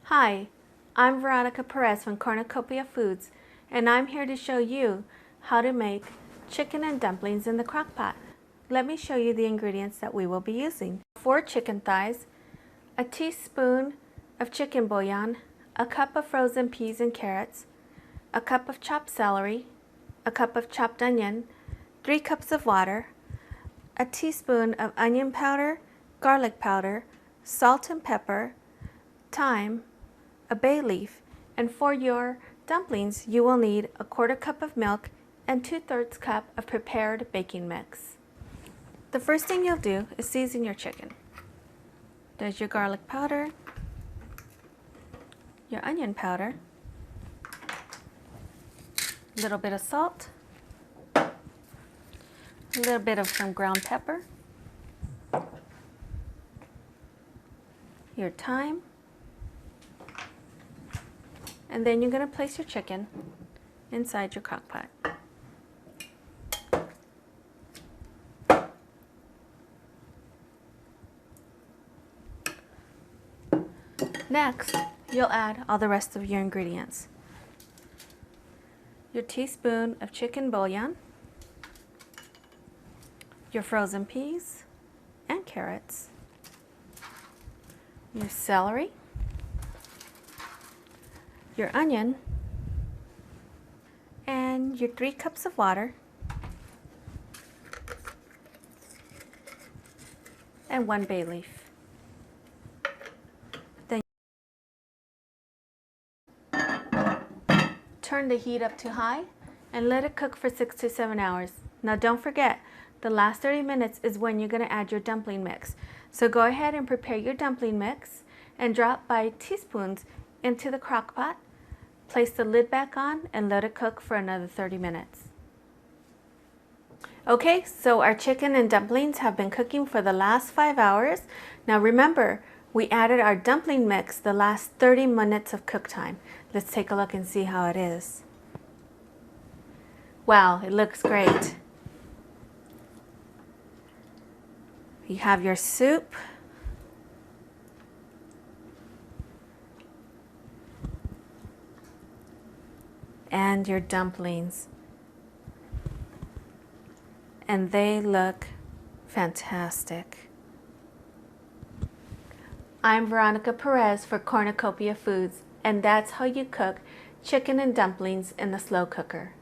Hi, I'm Veronica Perez from Cornucopia Foods, and I'm here to show you how to make chicken and dumplings in the crock pot. Let me show you the ingredients that we will be using. 4 chicken thighs, a teaspoon of chicken bouillon, a cup of frozen peas and carrots, a cup of chopped celery, a cup of chopped onion, 3 cups of water, a teaspoon of onion powder, garlic powder, salt and pepper, thyme, a bay leaf, and for your dumplings you will need a 1/4 cup of milk and 2/3 cup of prepared baking mix. The first thing you'll do is season your chicken. There's your garlic powder, your onion powder, a little bit of salt, a little bit of some ground pepper, your thyme, and then you're going to place your chicken inside your crock pot. Next, you'll add all the rest of your ingredients. Your teaspoon of chicken bouillon, your frozen peas and carrots, your celery, your onion, and your 3 cups of water, and 1 bay leaf. Then turn the heat up to high and let it cook for 6 to 7 hours. Now don't forget, the last 30 minutes is when you're going to add your dumpling mix. So go ahead and prepare your dumpling mix and drop by teaspoons into the crock pot. Place the lid back on and let it cook for another 30 minutes. Okay, so our chicken and dumplings have been cooking for the last 5 hours. Now remember, we added our dumpling mix the last 30 minutes of cook time. Let's take a look and see how it is. Wow, it looks great. You have your soup. And your dumplings. And they look fantastic. I'm Veronica Perez for Cornucopia Foods, and that's how you cook chicken and dumplings in the slow cooker.